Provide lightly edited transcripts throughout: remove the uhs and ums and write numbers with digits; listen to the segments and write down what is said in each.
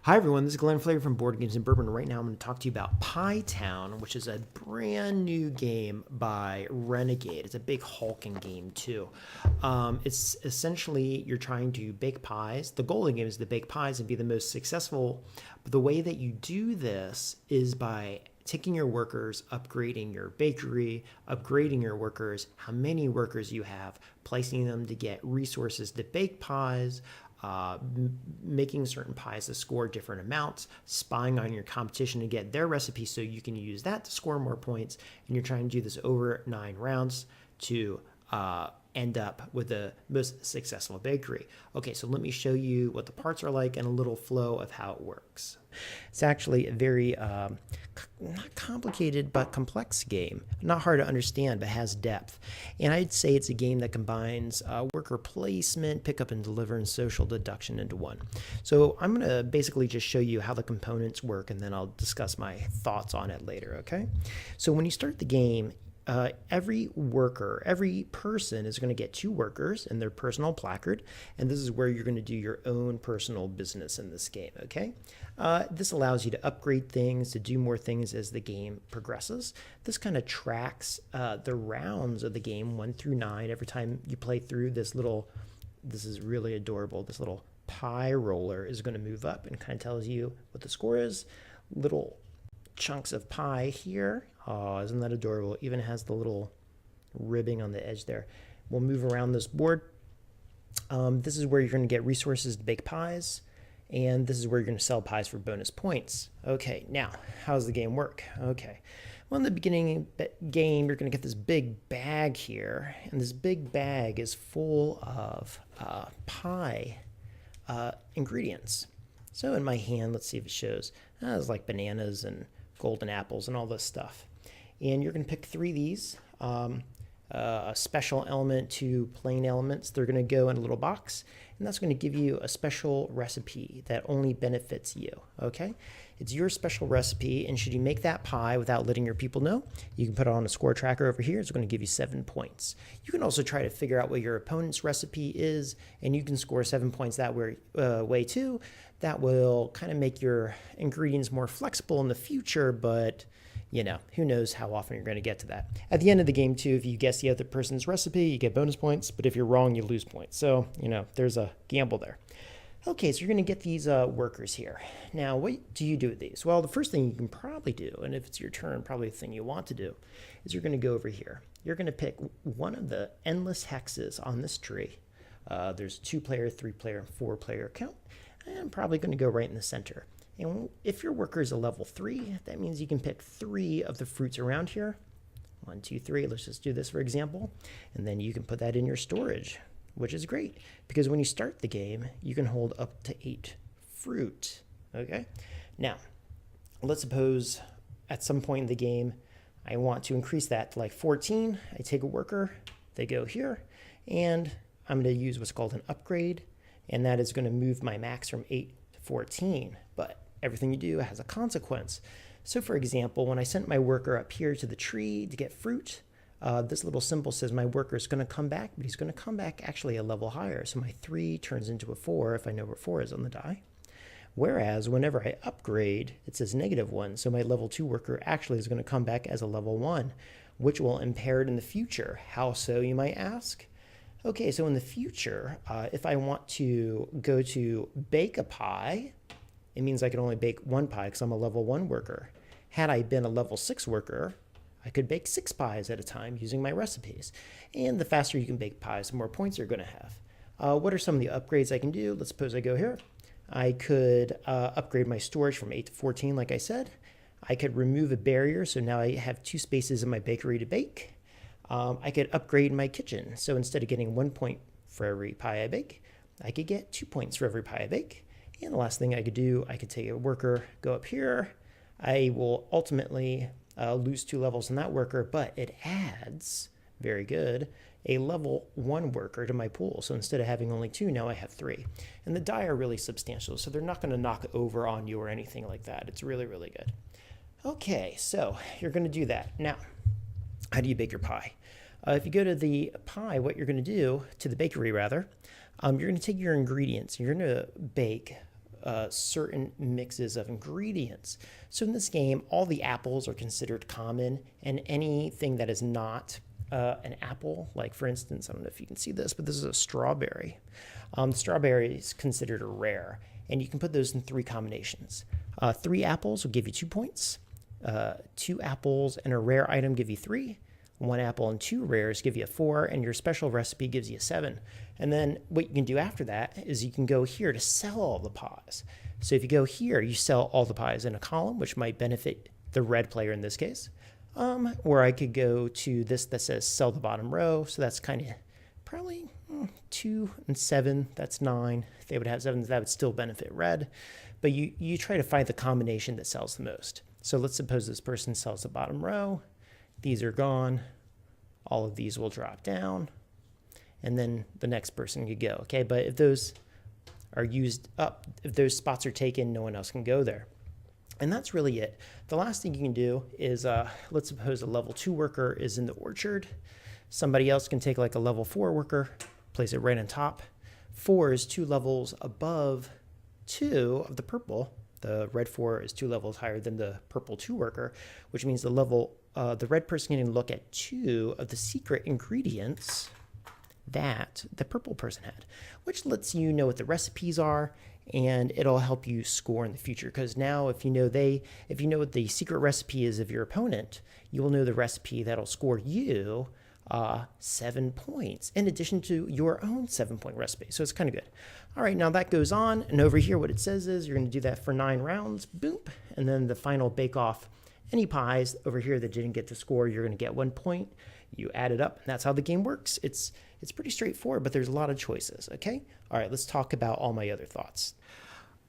Hi everyone, this is Glenn Flavor from Boardgames and Bourbon. Right now I'm going to talk to you about Pie Town, which is a brand new game by Renegade. It's a big hulking game too. It's essentially you're trying to bake pies. The goal of the game is to bake pies and be the most successful. But the way that you do this is by taking your workers, upgrading your bakery, upgrading your workers, how many workers you have, placing them to get resources to bake pies, making certain pies to score different amounts, spying on your competition to get their recipe so you can use that to score more points. And you're trying to do this over 9 rounds to end up with the most successful bakery. Okay, so let me show you what the parts are like and a little flow of how it works. It's actually a very not complicated but complex game. Not hard to understand, but has depth. And I'd say it's a game that combines worker placement, pick up and deliver, and social deduction into one. So I'm going to basically just show you how the components work, and then I'll discuss my thoughts on it later, okay? So when you start the game, every person is going to get 2 workers in their personal placard, and this is where you're going to do your own personal business in this game, okay? This allows you to upgrade things, to do more things as the game progresses. This kind of tracks the rounds of the game 1 through 9. Every time you play through, this is really adorable, this little pie roller is going to move up and kind of tells you what the score is. Little chunks of pie here. Oh, isn't that adorable? Even has the little ribbing on the edge there. We'll move around this board. This is where you're going to get resources to bake pies, and this is where you're going to sell pies for bonus points. Okay, now, how does the game work? Okay, well, in the beginning game, you're going to get this big bag here, and this big bag is full of pie ingredients. So in my hand, let's see if it shows. It's like bananas and golden apples and all this stuff. And you're going to pick 3 of these, a special element, 2 plain elements. They're going to go in a little box, and that's going to give you a special recipe that only benefits you, okay? It's your special recipe, and should you make that pie without letting your people know, you can put it on a score tracker over here. It's going to give you 7 points. You can also try to figure out what your opponent's recipe is, and you can score 7 points that way too. That will kind of make your ingredients more flexible in the future, but you know, who knows how often you're going to get to that. At the end of the game, too, if you guess the other person's recipe, you get bonus points, but if you're wrong, you lose points. So, you know, there's a gamble there. Okay, so you're going to get these workers here. Now, what do you do with these? Well, the first thing you can probably do, and if it's your turn, probably the thing you want to do, is you're going to go over here. You're going to pick one of the endless hexes on this tree. There's 2-player, 3-player, and 4-player count. And I'm probably going to go right in the center. And if your worker is a level 3, that means you can pick 3 of the fruits around here. 1, 2, 3. Let's just do this for example. And then you can put that in your storage, which is great because when you start the game, you can hold up to 8 fruit. Okay. Now, let's suppose at some point in the game, I want to increase that to like 14. I take a worker, they go here, and I'm going to use what's called an upgrade, and that is going to move my max from 8 to 14. But everything you do has a consequence. So for example, when I sent my worker up here to the tree to get fruit, this little symbol says my worker is going to come back, but he's going to come back actually a level higher. So my 3 turns into a 4 if I know where 4 is on the die. Whereas whenever I upgrade, it says -1. So my level 2 worker actually is going to come back as a level 1, which will impair it in the future. How so, you might ask? Okay, so in the future, if I want to go to bake a pie, it means I can only bake 1 pie because I'm a level 1 worker. Had I been a level 6 worker, I could bake 6 pies at a time using my recipes. And the faster you can bake pies, the more points you're going to have. What are some of the upgrades I can do? Let's suppose I go here. I could upgrade my storage from 8 to 14, like I said. I could remove a barrier, so now I have 2 spaces in my bakery to bake. I could upgrade my kitchen. So instead of getting 1 point for every pie I bake, I could get 2 points for every pie I bake. And the last thing I could do, I could take a worker, go up here. I will ultimately lose 2 levels in that worker, but it adds, very good, a level 1 worker to my pool. So instead of having only 2, now I have 3. And the die are really substantial, so they're not going to knock over on you or anything like that. It's really, really good. Okay, so you're going to do that. Now, how do you bake your pie? If you go to the pie, what you're going to do, to the bakery rather, you're going to take your ingredients. You're going to bake certain mixes of ingredients. So in this game, all the apples are considered common, and anything that is not an apple, like for instance, I don't know if you can see this, but this is a strawberry. Strawberry is considered a rare, and you can put those in 3 combinations. 3 apples will give you 2 points. 2 apples and a rare item give you 3. 1 apple and 2 rares give you a 4, and your special recipe gives you a 7. And then what you can do after that is you can go here to sell all the pies. So if you go here, you sell all the pies in a column, which might benefit the red player in this case. Or I could go to this that says sell the bottom row. So that's kind of probably 2 and 7. That's 9. If they would have 7s, that would still benefit red. But you try to find the combination that sells the most. So let's suppose this person sells the bottom row. These are gone. All of these will drop down. And then the next person could go. Okay, but if those are used up, if those spots are taken, no one else can go there. And that's really it. The last thing you can do is, let's suppose a level 2 worker is in the orchard. Somebody else can take like a level 4 worker, place it right on top. 4 is 2 levels above 2 of the purple. The red 4 is 2 levels higher than the purple 2 worker, which means the red person can look at 2 of the secret ingredients that the purple person had, which lets you know what the recipes are, and it'll help you score in the future. Because now if you know what the secret recipe is of your opponent, you will know the recipe that'll score you 7 points in addition to your own 7-point recipe. So it's kind of good. All right, now that goes on, and over here what it says is you're going to do that for 9 rounds, boop, and then the final bake off any pies over here that didn't get to score, you're going to get 1 point. You add it up, and that's how the game works. It's pretty straightforward, but there's a lot of choices, okay? All right, let's talk about all my other thoughts.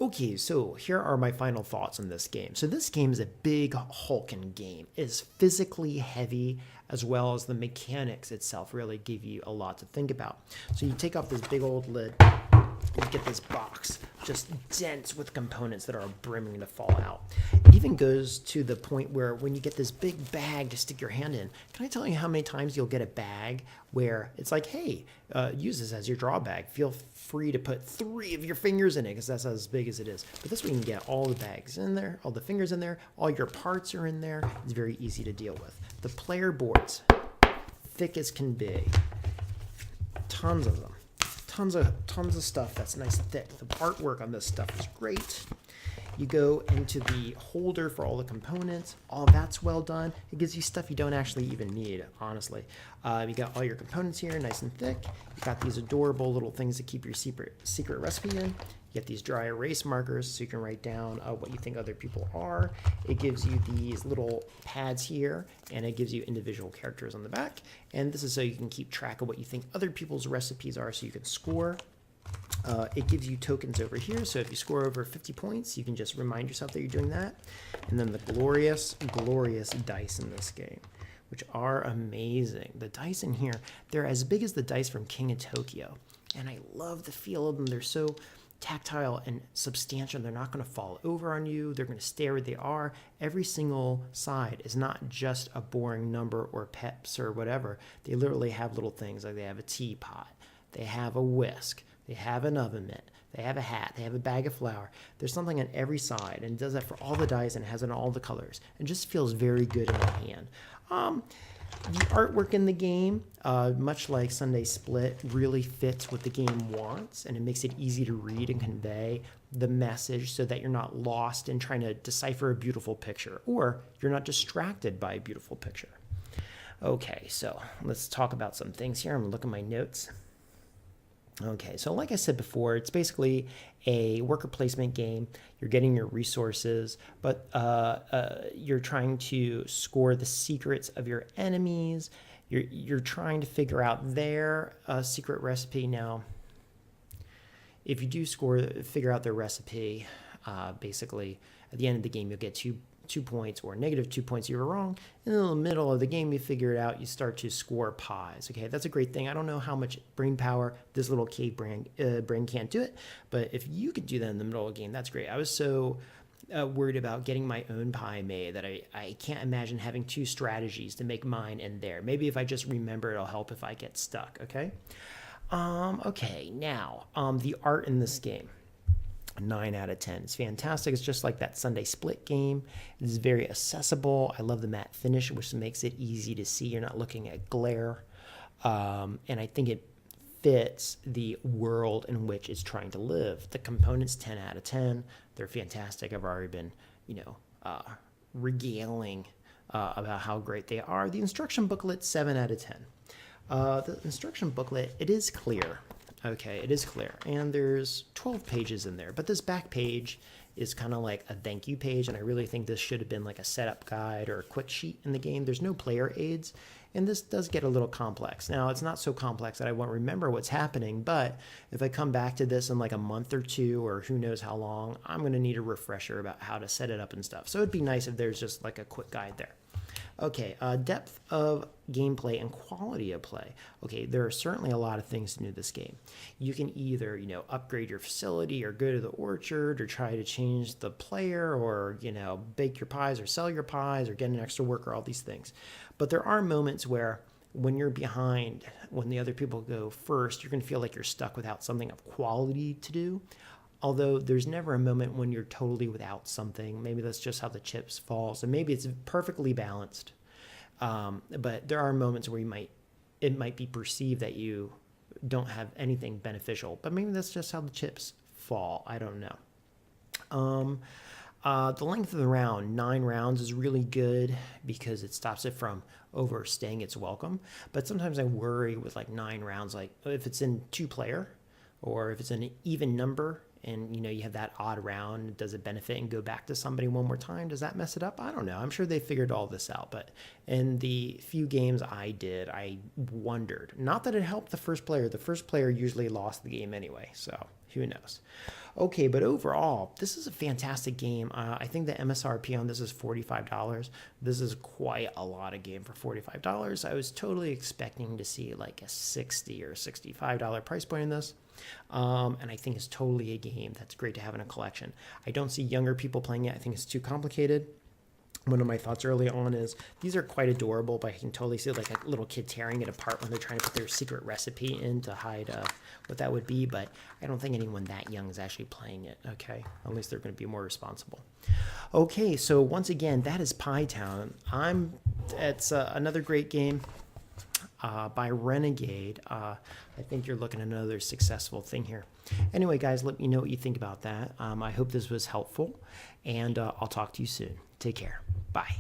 Okay, so here are my final thoughts on this game. So this game is a big hulking game. It's physically heavy, as well as the mechanics itself really give you a lot to think about. So you take off this big old lid, and you get this box just dense with components that are brimming to fall out. It even goes to the point where when you get this big bag to stick your hand in, can I tell you how many times you'll get a bag where it's like, hey, use this as your draw bag. Feel free to put 3 of your fingers in it because that's as big as it is. But this way you can get all the bags in there, all the fingers in there, all your parts are in there. It's very easy to deal with. The player boards, thick as can be. Tons of them. Tons of stuff that's nice and thick. The artwork on this stuff is great. You go into the holder for all the components. All that's well done. It gives you stuff you don't actually even need, honestly. You got all your components here, nice and thick. You got these adorable little things to keep your secret recipe in. You get these dry erase markers so you can write down what you think other people are. It gives you these little pads here, and it gives you individual characters on the back. And this is so you can keep track of what you think other people's recipes are so you can score. It gives you tokens over here, so if you score over 50 points, you can just remind yourself that you're doing that. And then the glorious dice in this game, which are amazing. The dice in here, they're as big as the dice from King of Tokyo, and I love the feel of them. They're so tactile and substantial. They're not going to fall over on you. They're going to stay where they are. Every single side is not just a boring number or peps or whatever. They literally have little things, like they have a teapot, they have a whisk, they have an oven mitt, they have a hat, they have a bag of flour. There's something on every side, and it does that for all the dice and has it in all the colors. It just feels very good in the hand. The artwork in the game, much like Sunday Split, really fits what the game wants, and it makes it easy to read and convey the message so that you're not lost in trying to decipher a beautiful picture, or you're not distracted by a beautiful picture. Okay, so let's talk about some things here. I'm going to look at my notes. Okay, so like I said before, it's basically a worker placement game. You're getting your resources, but you're trying to score the secrets of your enemies. You're trying to figure out their secret recipe. Now, if you do figure out their recipe, basically at the end of the game, you'll get two points or -2 points. You were wrong. In the middle of the game, you figure it out. You start to score pies. Okay, that's a great thing. I don't know how much brain power this little cave brain can't do it, but if you could do that in the middle of the game, that's great. I was so worried about getting my own pie made that I can't imagine having 2 strategies to make mine and there. Maybe if I just remember, it'll help if I get stuck. Okay. Okay. Now, the art in this game. 9 out of 10. It's fantastic. It's just like that Sunday split game. It's very accessible. I love the matte finish, which makes it easy to see. You're not looking at glare. And I think it fits the world in which it's trying to live. The components, 10 out of 10. They're fantastic. I've already been, regaling about how great they are. The instruction booklet, 7 out of 10. The instruction booklet, it is clear. Okay, it is clear. And there's 12 pages in there. But this back page is kind of like a thank you page. And I really think this should have been like a setup guide or a quick sheet in the game. There's no player aids. And this does get a little complex. Now, it's not so complex that I won't remember what's happening. But if I come back to this in like a month or two or who knows how long, I'm going to need a refresher about how to set it up and stuff. So it'd be nice if there's just like a quick guide there. Okay, depth of gameplay and quality of play. Okay, there are certainly a lot of things to do this game. You can either, upgrade your facility or go to the orchard or try to change the player or, bake your pies or sell your pies or get an extra worker, all these things. But there are moments where when you're behind, when the other people go first, you're going to feel like you're stuck without something of quality to do. Although there's never a moment when you're totally without something. Maybe that's just how the chips fall. So maybe it's perfectly balanced. But there are moments where it might be perceived that you don't have anything beneficial. But maybe that's just how the chips fall. I don't know. The length of the round, 9 rounds, is really good because it stops it from overstaying its welcome. But sometimes I worry with like 9 rounds, like if it's in 2-player or if it's an even number, and you have that odd round, does it benefit and go back to somebody one more time? Does that mess it up? I don't know. I'm sure they figured all this out, but in the few games I did, I wondered. Not that it helped the first player. The first player usually lost the game anyway, so who knows. Okay, but overall, this is a fantastic game. I think the MSRP on this is $45. This is quite a lot of game for $45. I was totally expecting to see like a $60 or $65 price point in this. And I think it's totally a game that's great to have in a collection. I don't see younger people playing it. I think it's too complicated. One of my thoughts early on is these are quite adorable, but I can totally see like a little kid tearing it apart when they're trying to put their secret recipe in to hide what that would be. But I don't think anyone that young is actually playing it, okay? At least they're going to be more responsible. Okay, so once again, that is Pie Town. It's another great game. By Renegade. I think you're looking at another successful thing here. Anyway, guys, let me know what you think about that. I hope this was helpful, and I'll talk to you soon. Take care. Bye.